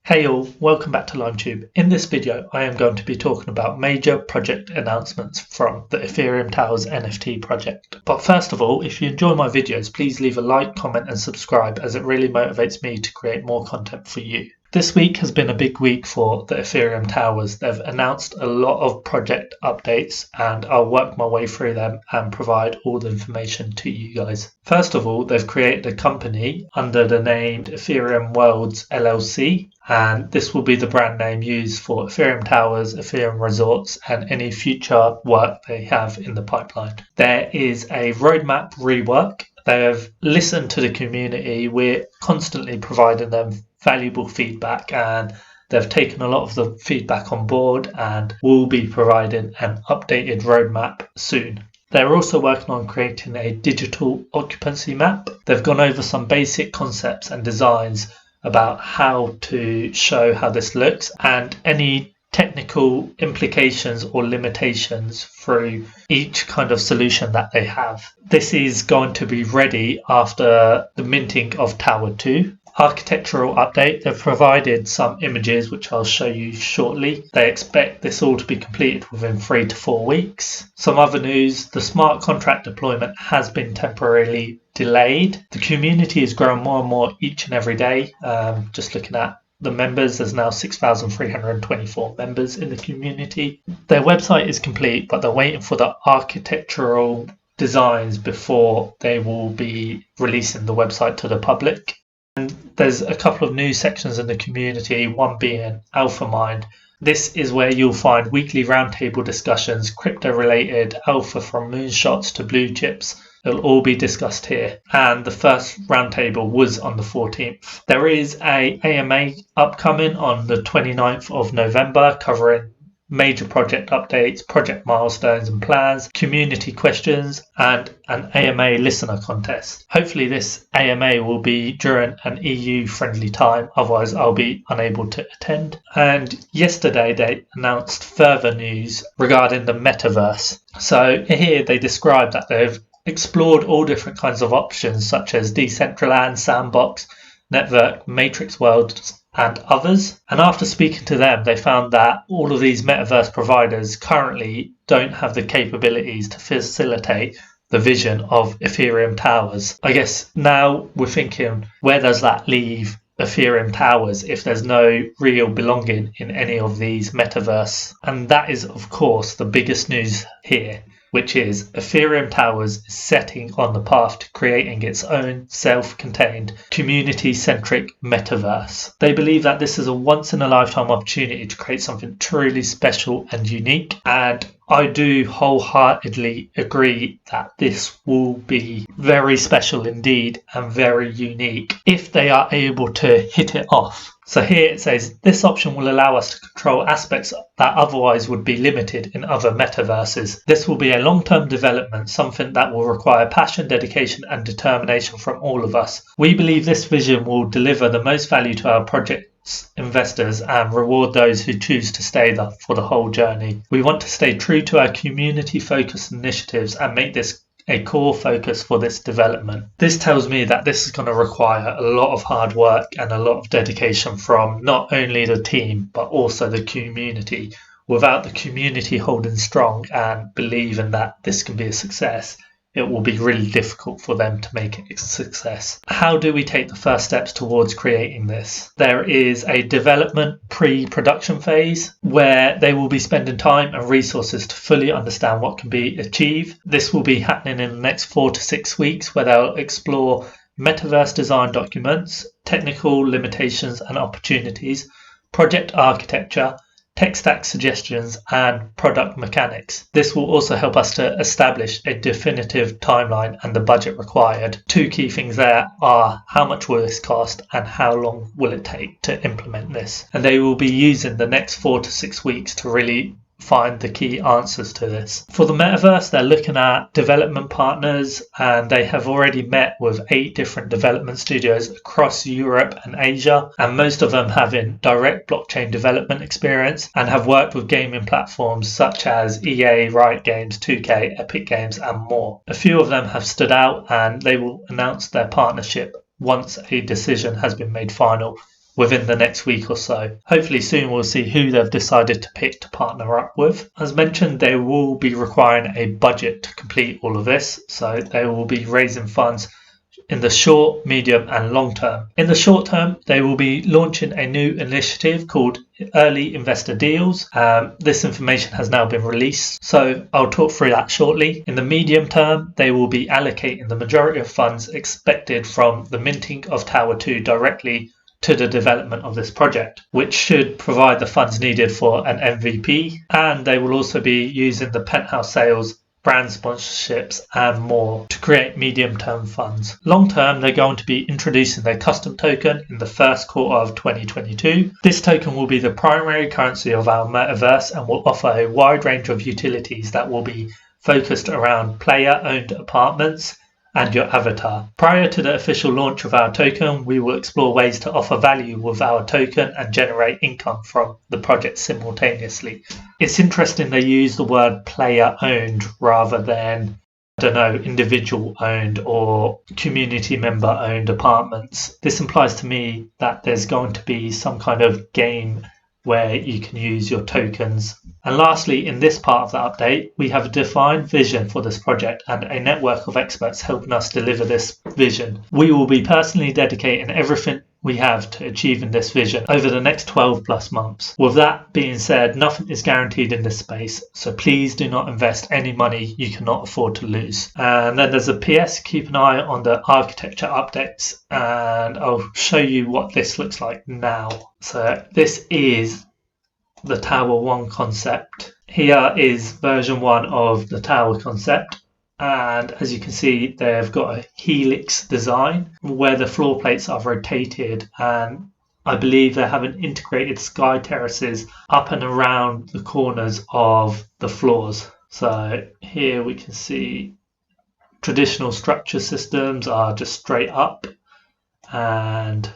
Hey all, welcome back to LimeTube. In this video, I am going to be talking about major project announcements from the Ethereum Towers NFT project. But first of all, if you enjoy my videos, please leave a like, comment and subscribe as it really motivates me to create more content for you. This week has been a big week for the Ethereum Towers. They've announced a lot of project updates and I'll work my way through them and provide all the information to you guys. First of all, they've created a company under the name Ethereum Worlds LLC, and this will be the brand name used for Ethereum Towers, Ethereum Resorts and any future work they have in the pipeline. There is a roadmap rework. They have listened to the community. We're constantly providing them valuable feedback and they've taken a lot of the feedback on board and will be providing an updated roadmap soon. They're also working on creating a digital occupancy map. They've gone over some basic concepts and designs about how to show how this looks and any technical implications or limitations through each kind of solution that they have. This is going to be ready after the minting of Tower 2. Architectural update. They've provided some images which I'll show you shortly. They expect this all to be completed within 3 to 4 weeks. Some other news, the smart contract deployment has been temporarily delayed. The community is growing more and more each and every day. Just looking at the members, there's now 6,324 members in the community. Their website is complete, but they're waiting for the architectural designs before they will be releasing the website to the public. And there's a couple of new sections in the community, one being Alpha Mind. This is where you'll find weekly roundtable discussions, crypto-related alpha from moonshots to blue chips. It'll all be discussed here. And the first roundtable was on the 14th. There is a AMA upcoming on the 29th of November covering major project updates, project milestones and plans, community questions, and an AMA listener contest. Hopefully this AMA will be during an EU-friendly time, otherwise I'll be unable to attend. And yesterday they announced further news regarding the Metaverse. So here they described that they've explored all different kinds of options such as Decentraland, Sandbox, Network, Matrix Worlds, and others. And after speaking to them, they found that all of these metaverse providers currently don't have the capabilities to facilitate the vision of Ethereum Towers. I guess now we're thinking, where does that leave Ethereum Towers if there's no real belonging in any of these metaverse? And that is, of course, the biggest news here, which is Ethereum Towers is setting on the path to creating its own self-contained, community-centric metaverse. They believe that this is a once-in-a-lifetime opportunity to create something truly special and unique, and I do wholeheartedly agree that this will be very special indeed and very unique if they are able to hit it off. So here it says, this option will allow us to control aspects that otherwise would be limited in other metaverses. This will be a long-term development, something that will require passion, dedication and determination from all of us. We believe this vision will deliver the most value to our project's investors and reward those who choose to stay for the whole journey. We want to stay true to our community-focused initiatives and make this a core focus for this development. This tells me that this is going to require a lot of hard work and a lot of dedication from not only the team but also the community. Without the community holding strong and believing that this can be a success, it will be really difficult for them to make it a success. How do we take the first steps towards creating this? There is a development pre-production phase where they will be spending time and resources to fully understand what can be achieved. This will be happening in the next 4 to 6 weeks where they'll explore metaverse design documents, technical limitations and opportunities, project architecture, tech stack suggestions and product mechanics. This will also help us to establish a definitive timeline and the budget required. 2 key things there are how much will this cost and how long will it take to implement this. And they will be using the next 4 to 6 weeks to really find the key answers to this. For the metaverse, they're looking at development partners and they have already met with 8 different development studios across Europe and Asia, and most of them having direct blockchain development experience and have worked with gaming platforms such as EA, Riot Games, 2K, Epic Games and more. A few of them have stood out and they will announce their partnership once a decision has been made final within the next week or so. Hopefully soon we'll see who they've decided to pick to partner up with. As mentioned, they will be requiring a budget to complete all of this, so they will be raising funds in the short, medium and long term. In the short term, they will be launching a new initiative called Early Investor Deals. This information has now been released, so I'll talk through that shortly. In the medium term, they will be allocating the majority of funds expected from the minting of Tower 2 directly to the development of this project, which should provide the funds needed for an MVP, and they will also be using the Penthouse sales, brand sponsorships and more to create medium-term funds. Long-term, they're going to be introducing their custom token in the first quarter of 2022. This token will be the primary currency of our metaverse and will offer a wide range of utilities that will be focused around player-owned apartments and your avatar. Prior to the official launch of our token, we will explore ways to offer value with our token and generate income from the project simultaneously. It's interesting they use the word player owned rather than, individual owned or community member owned apartments. This implies to me that there's going to be some kind of game where you can use your tokens. And lastly, in this part of the update, we have a defined vision for this project and a network of experts helping us deliver this vision. We will be personally dedicating everything we have to achieving this vision over the next 12 plus months. With that being said, nothing is guaranteed in this space, so please do not invest any money you cannot afford to lose. And then there's a PS, keep an eye on the architecture updates, and I'll show you what this looks like now. So this is the Tower 1 concept. Here is version 1 of the Tower concept. And as you can see, they've got a helix design where the floor plates are rotated, and I believe they have an integrated sky terraces up and around the corners of the floors. So here we can see traditional structure systems are just straight up, and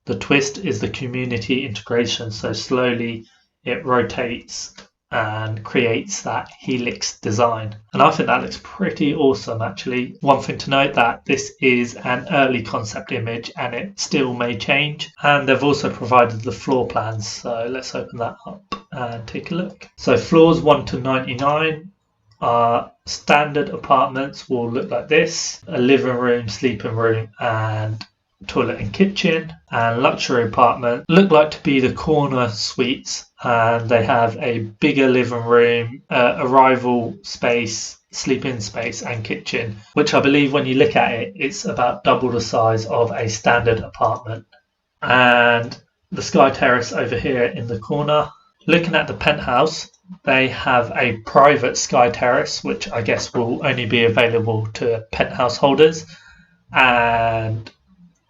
the twist is the community integration. So slowly it rotates and creates that helix design. And I think that looks pretty awesome actually. One thing to note that this is an early concept image and it still may change. And they've also provided the floor plans. So let's open that up and take a look. So floors 1 to 99 are standard apartments will look like this. A living room, sleeping room and toilet and kitchen. And luxury apartment look like to be the corner suites, and they have a bigger living room, arrival space, sleeping space and kitchen, which I believe when you look at it, it's about double the size of a standard apartment. And the sky terrace over here in the corner. Looking at the penthouse, they have a private sky terrace, which I guess will only be available to penthouse holders, and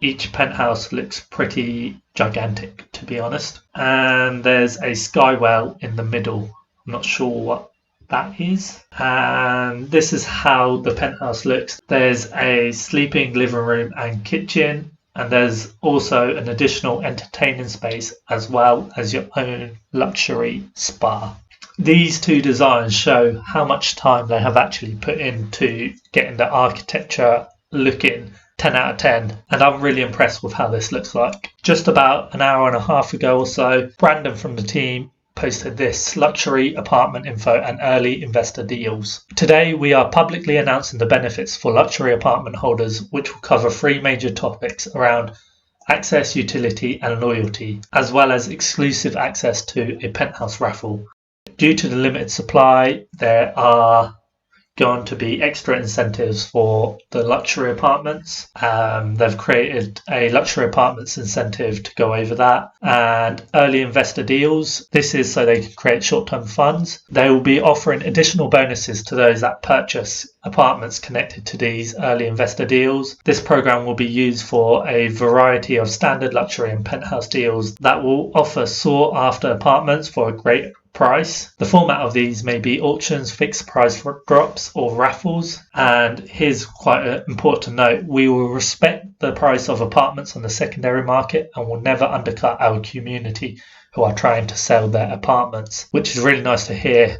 each penthouse looks pretty gigantic, to be honest. And there's a skywell in the middle. I'm not sure what that is. And this is how the penthouse looks. There's a sleeping living room and kitchen. And there's also an additional entertaining space as well as your own luxury spa. These two designs show how much time they have actually put into getting the architecture looking 10 out of 10, and I'm really impressed with how this looks like. Just about an hour and a half ago or so, Brandon from the team posted this luxury apartment info and early investor deals. Today we are publicly announcing the benefits for luxury apartment holders, which will cover 3 major topics around access, utility and loyalty, as well as exclusive access to a penthouse raffle. Due to the limited supply, there are going to be extra incentives for the luxury apartments. They've created a luxury apartments incentive to go over that, and early investor deals. This is so they can create short-term funds. They will be offering additional bonuses to those that purchase apartments connected to these early investor deals. This program will be used for a variety of standard luxury and penthouse deals that will offer sought after apartments for a great price. The format of these may be auctions, fixed price drops, or raffles. And here's quite an important note: we will respect the price of apartments on the secondary market and will never undercut our community who are trying to sell their apartments, which is really nice to hear.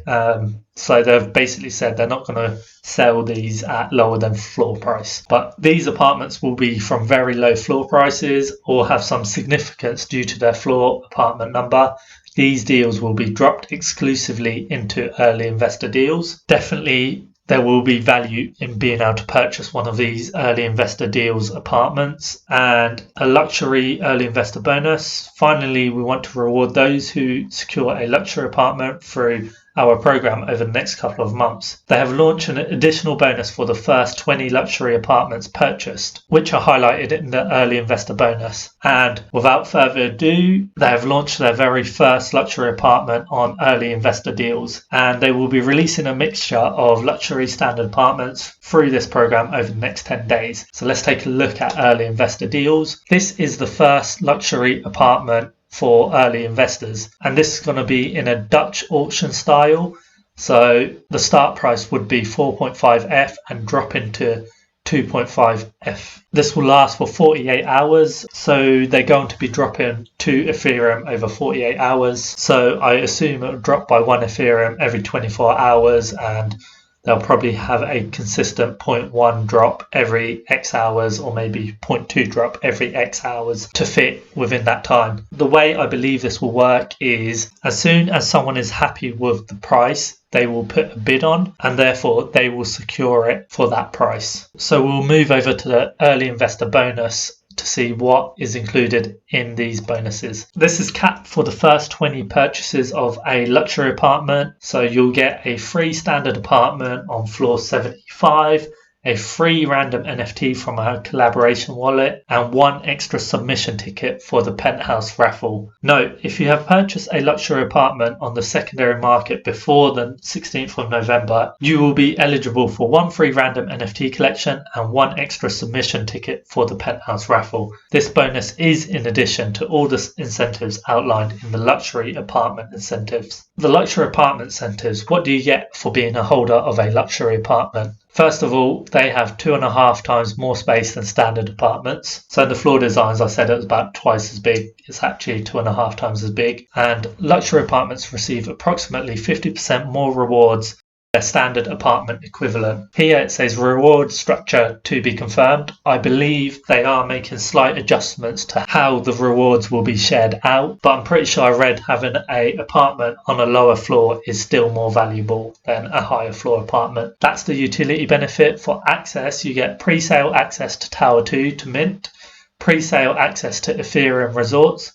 So they've basically said they're not going to sell these at lower than floor price. But these apartments will be from very low floor prices or have some significance due to their floor apartment number. These deals will be dropped exclusively into early investor deals. Definitely there will be value in being able to purchase one of these early investor deals apartments, and a luxury early investor bonus. Finally, we want to reward those who secure a luxury apartment through our program over the next couple of months. They have launched an additional bonus for the first 20 luxury apartments purchased, which are highlighted in the early investor bonus. And without further ado, they have launched their very first luxury apartment on early investor deals, and they will be releasing a mixture of luxury standard apartments through this program over the next 10 days. So let's take a look at early investor deals. This is the first luxury apartment for early investors, and this is going to be in a Dutch auction style. So the start price would be 4.5F and drop into 2.5F. This will last for 48 hours, so they're going to be dropping 2 Ethereum over 48 hours. So I assume it will drop by 1 Ethereum every 24 hours, and they'll probably have a consistent 0.1 drop every X hours, or maybe 0.2 drop every X hours to fit within that time. The way I believe this will work is as soon as someone is happy with the price, they will put a bid on, and therefore they will secure it for that price. So we'll move over to the early investor bonus to see what is included in these bonuses. This is capped for the first 20 purchases of a luxury apartment. So you'll get a free standard apartment on floor 75, a free random NFT from our collaboration wallet, and 1 extra submission ticket for the Penthouse raffle. Note, if you have purchased a luxury apartment on the secondary market before the 16th of November, you will be eligible for 1 free random NFT collection and 1 extra submission ticket for the Penthouse raffle. This bonus is in addition to all the incentives outlined in the luxury apartment incentives. The luxury apartment incentives, what do you get for being a holder of a luxury apartment? First of all, they have 2.5 times more space than standard apartments. So the floor designs, I said it was about twice as big. It's actually 2.5 times as big. And luxury apartments receive approximately 50% more rewards their standard apartment equivalent. Here it says reward structure to be confirmed. I believe they are making slight adjustments to how the rewards will be shared out, but I'm pretty sure I read having an apartment on a lower floor is still more valuable than a higher floor apartment. That's the utility benefit. For access, you get pre-sale access to Tower 2 to mint, pre-sale access to Ethereum resorts,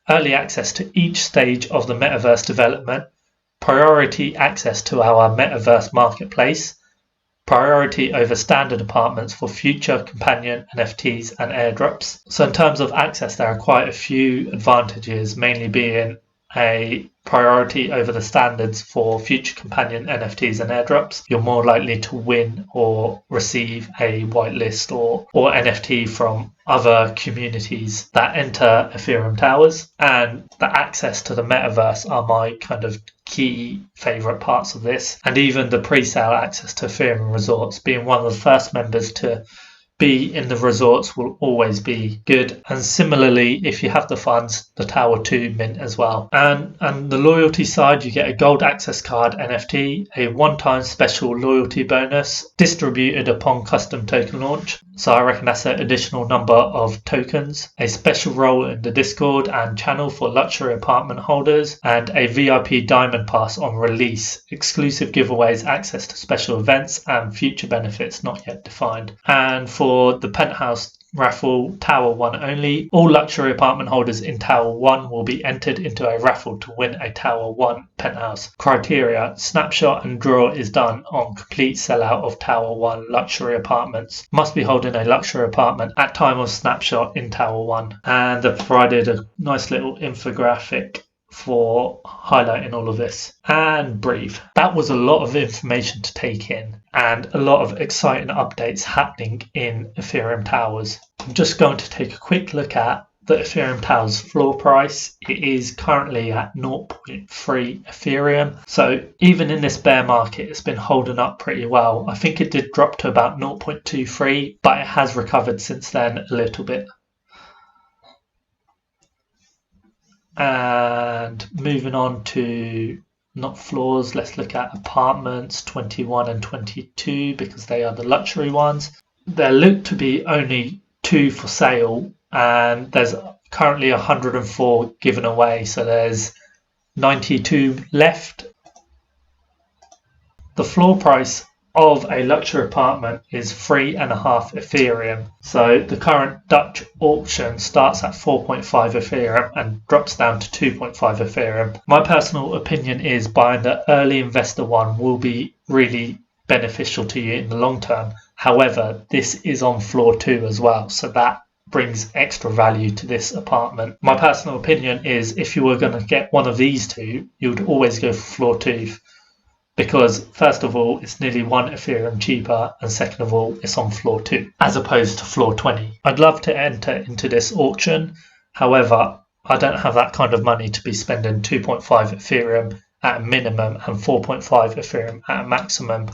early access to each stage of the Metaverse development, priority access to our Metaverse marketplace, priority over standard apartments for future companion NFTs and airdrops. So in terms of access, there are quite a few advantages, mainly being a priority over the standards for future companion NFTs and airdrops. You're more likely to win or receive a whitelist or NFT from other communities that enter Ethereum Towers, and the access to the Metaverse are my kind of key favourite parts of this, and even the pre-sale access to Ethereum resorts. Being one of the first members to be in the resorts will always be good, and similarly, if you have the funds, the Tower 2 mint as well. And the loyalty side, you get a gold access card NFT, a one-time special loyalty bonus distributed upon custom token launch, so I reckon that's an additional number of tokens, a special role in the Discord and channel for luxury apartment holders, and a VIP diamond pass on release, exclusive giveaways, access to special events, and future benefits not yet defined. And for the Penthouse raffle, Tower 1 only, all luxury apartment holders in Tower 1 will be entered into a raffle to win a Tower 1 penthouse. Criteria: snapshot and draw is done on complete sellout of Tower 1 luxury apartments. Must be holding a luxury apartment at time of snapshot in Tower 1. And they've provided a nice little infographic for highlighting all of this. And breathe. That was a lot of information to take in and a lot of exciting updates happening in Ethereum Towers. I'm just going to take a quick look at the Ethereum Towers floor price. It is currently at 0.3 Ethereum. So even in this bear market, it's been holding up pretty well. I think it did drop to about 0.23, but it has recovered since then a little bit. And moving on to not floors, let's look at apartments 21 and 22 because they are the luxury ones. There look to be only 2 for sale, and there's currently 104 given away, so there's 92 left. The floor price of a luxury apartment is 3.5 Ethereum. So the current Dutch auction starts at 4.5 Ethereum and drops down to 2.5 Ethereum. My personal opinion is buying the early investor one will be really beneficial to you in the long term. However, this is on floor 2 as well, so that brings extra value to this apartment. My personal opinion is if you were going to get one of these two, you would always go for floor 2. Because first of all, it's nearly 1 Ethereum cheaper, and second of all, it's on floor 2 as opposed to floor 20. I'd love to enter into this auction. However, I don't have that kind of money to be spending 2.5 Ethereum at a minimum and 4.5 Ethereum at a maximum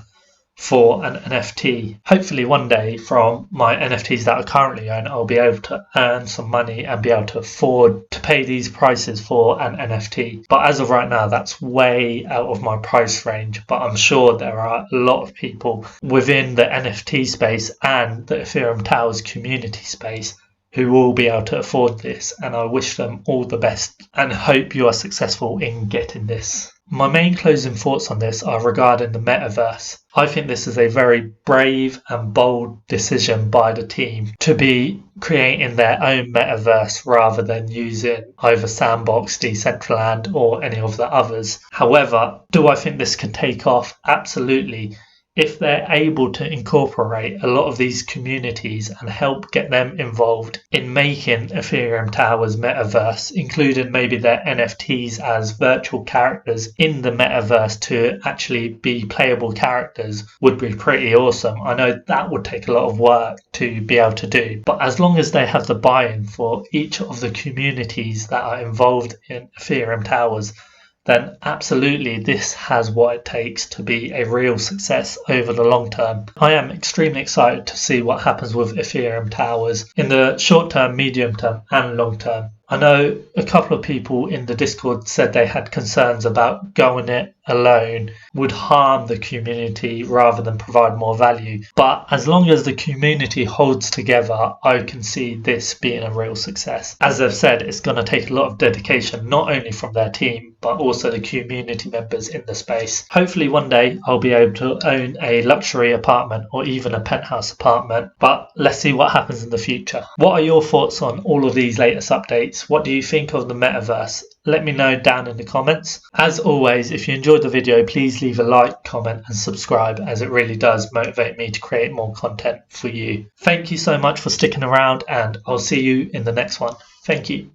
for an NFT. Hopefully one day from my NFTs that I currently own, I'll be able to earn some money and be able to afford to pay these prices for an NFT. But as of right now, that's way out of my price range. But I'm sure there are a lot of people within the NFT space and the Ethereum Towers community space who will be able to afford this, and I wish them all the best and hope you are successful in getting this. My main closing thoughts on this are regarding the Metaverse. I think this is a very brave and bold decision by the team to be creating their own Metaverse rather than using either Sandbox, Decentraland or any of the others. However, do I think this can take off? Absolutely. If they're able to incorporate a lot of these communities and help get them involved in making Ethereum Towers Metaverse, including maybe their NFTs as virtual characters in the Metaverse to actually be playable characters, would be pretty awesome. I know that would take a lot of work to be able to do, but as long as they have the buy-in for each of the communities that are involved in Ethereum Towers, then absolutely this has what it takes to be a real success over the long term. I am extremely excited to see what happens with Ethereum Towers in the short term, medium term and long term. I know a couple of people in the Discord said they had concerns about going it alone would harm the community rather than provide more value. But as long as the community holds together, I can see this being a real success. As I've said, it's going to take a lot of dedication, not only from their team, but also the community members in the space. Hopefully one day I'll be able to own a luxury apartment or even a penthouse apartment, but let's see what happens in the future. What are your thoughts on all of these latest updates? What do you think of the Metaverse? Let me know down in the comments. As always, if you enjoyed the video, please leave a like, comment and subscribe, as it really does motivate me to create more content for you. Thank you so much for sticking around, and I'll see you in the next one. Thank you.